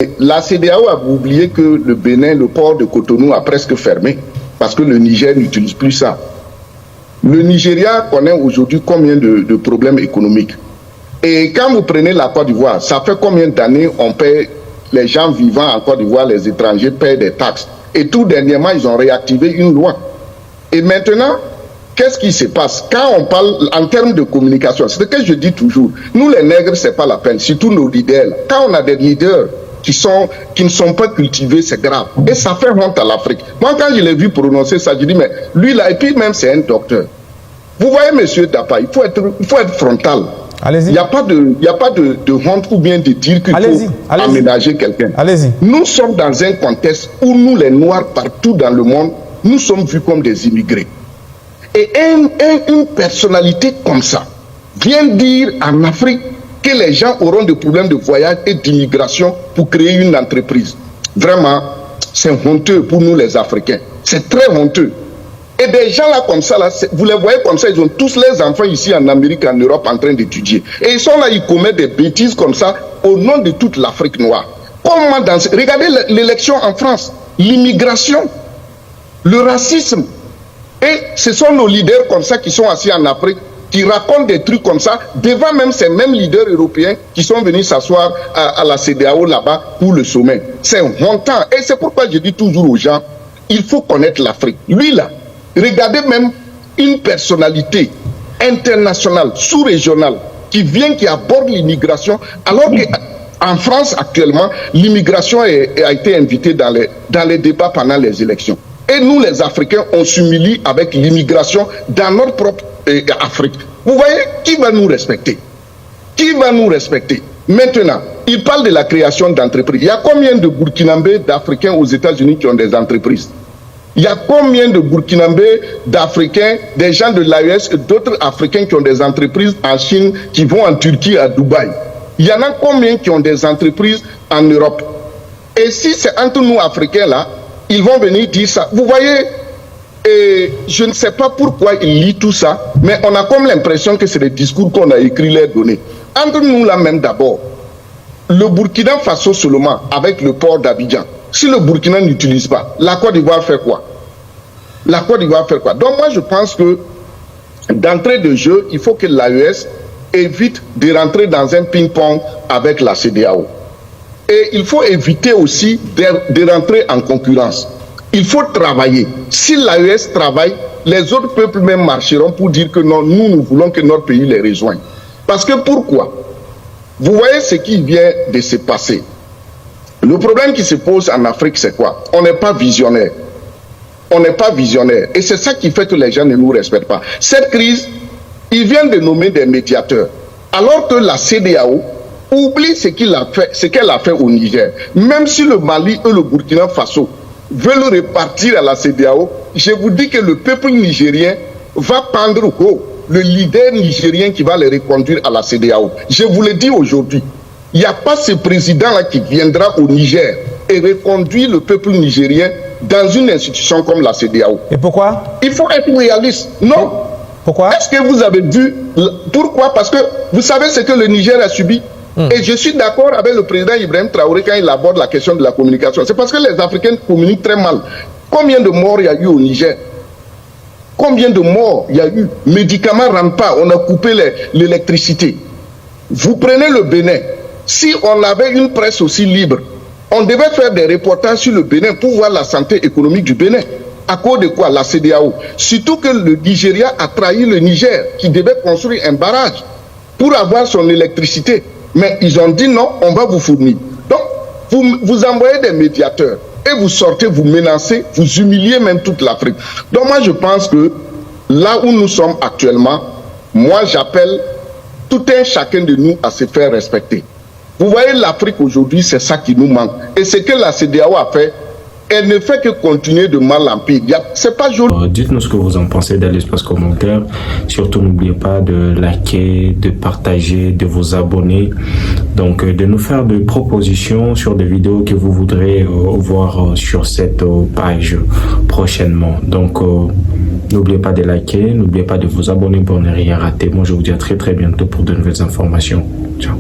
La CEDEAO a oublié que le Bénin, le port de Cotonou a presque fermé parce que le Niger n'utilise plus ça. Le Nigeria connaît aujourd'hui combien de problèmes économiques. Et quand vous prenez la Côte d'Ivoire, ça fait combien d'années on paie, les gens vivant en Côte d'Ivoire, les étrangers paient des taxes. Et tout dernièrement, ils ont réactivé une loi. Et maintenant, qu'est-ce qui se passe? Quand on parle en termes de communication, c'est ce que je dis toujours, nous les nègres, c'est pas la peine, surtout nos leaders. Quand on a des leaders qui ne sont pas cultivés, c'est grave. Et ça fait honte à l'Afrique. Moi, quand je l'ai vu prononcer ça, je dis, mais lui là, et puis même c'est un docteur. Vous voyez, monsieur Dapa, il faut être frontal. Il n'y a pas de honte ou bien de dire qu'il faut aménager quelqu'un. Nous sommes dans un contexte où nous, les Noirs, partout dans le monde, nous sommes vus comme des immigrés. Et une personnalité comme ça vient dire en Afrique que les gens auront des problèmes de voyage et d'immigration pour créer une entreprise. Vraiment, c'est honteux pour nous les Africains. C'est très honteux. Et des gens là comme ça, là, vous les voyez comme ça, ils ont tous les enfants ici en Amérique, en Europe en train d'étudier. Et ils sont là, ils commettent des bêtises comme ça au nom de toute l'Afrique noire. Comment regardez l'élection en France, l'immigration, le racisme. Et ce sont nos leaders comme ça qui sont assis en Afrique, qui racontent des trucs comme ça, devant même ces mêmes leaders européens qui sont venus s'asseoir à la CEDEAO là-bas pour le sommet. C'est honteux. Et c'est pourquoi je dis toujours aux gens, il faut connaître l'Afrique. Lui là, regardez même une personnalité internationale, sous-régionale, qui vient, qui aborde l'immigration, alors qu'en France actuellement, l'immigration a été invitée dans les débats pendant les élections. Et nous, les Africains, on s'humilie avec l'immigration dans notre propre Afrique. Vous voyez, qui va nous respecter? Qui va nous respecter? Maintenant, il parle de la création d'entreprises. Il y a combien de Burkinabés, d'Africains aux États-Unis qui ont des entreprises? Il y a combien de Burkinabés, d'Africains, des gens de l'AES et d'autres Africains qui ont des entreprises en Chine, qui vont en Turquie, à Dubaï? Il y en a combien qui ont des entreprises en Europe? Et si c'est entre nous, Africains, là, ils vont venir dire ça. Vous voyez, et je ne sais pas pourquoi ils lisent tout ça, mais on a comme l'impression que c'est des discours qu'on a écrits, les données. Entre nous là même d'abord, le Burkina Faso seulement, avec le port d'Abidjan, si le Burkina n'utilise pas, la Côte d'Ivoire fait quoi? La Côte d'Ivoire fait quoi? Donc moi je pense que d'entrée de jeu, il faut que l'AES évite de rentrer dans un ping-pong avec la CEDEAO. Et il faut éviter aussi de rentrer en concurrence. Il faut travailler. Si l'AES travaille, les autres peuples même marcheront pour dire que non, nous voulons que notre pays les rejoigne. Parce que pourquoi? Vous voyez ce qui vient de se passer. Le problème qui se pose en Afrique, c'est quoi? On n'est pas visionnaire. On n'est pas visionnaire. Et c'est ça qui fait que les gens ne nous respectent pas. Cette crise, ils viennent de nommer des médiateurs. Alors que la CEDEAO oublie ce qu'elle a fait au Niger. Même si le Mali et le Burkina Faso veulent repartir à la CEDEAO, je vous dis que le peuple nigérien va prendre le leader nigérien qui va les reconduire à la CEDEAO. Je vous le dis aujourd'hui, il n'y a pas ce président-là qui viendra au Niger et reconduire le peuple nigérien dans une institution comme la CEDEAO. Et pourquoi? Il faut être réaliste. Non. Pourquoi? Est-ce que vous avez vu? Pourquoi? Parce que vous savez ce que le Niger a subi. Et je suis d'accord avec le président Ibrahim Traoré quand il aborde la question de la communication. C'est parce que les Africains communiquent très mal. Combien de morts il y a eu au Niger? Combien de morts il y a eu? Médicaments ne rentrent pas, on a coupé l'électricité. Vous prenez le Bénin. Si on avait une presse aussi libre, on devait faire des reportages sur le Bénin pour voir la santé économique du Bénin. À cause de quoi? La CEDEAO. Surtout que le Nigeria a trahi le Niger, qui devait construire un barrage pour avoir son électricité. Mais ils ont dit non, on va vous fournir. Donc, vous envoyez des médiateurs et vous sortez, vous menacez, vous humiliez même toute l'Afrique. Donc moi, je pense que là où nous sommes actuellement, moi, j'appelle tout un chacun de nous à se faire respecter. Vous voyez, l'Afrique aujourd'hui, c'est ça qui nous manque. Et ce que la CEDEAO a fait, elle ne fait que continuer de mal en pire. C'est pas joli. Dites-nous ce que vous en pensez dans l'espace commentaire. Surtout, n'oubliez pas de liker, de partager, de vous abonner. Donc, de nous faire des propositions sur des vidéos que vous voudrez voir sur cette page prochainement. Donc, n'oubliez pas de liker, n'oubliez pas de vous abonner pour ne rien rater. Moi, je vous dis à très bientôt pour de nouvelles informations. Ciao.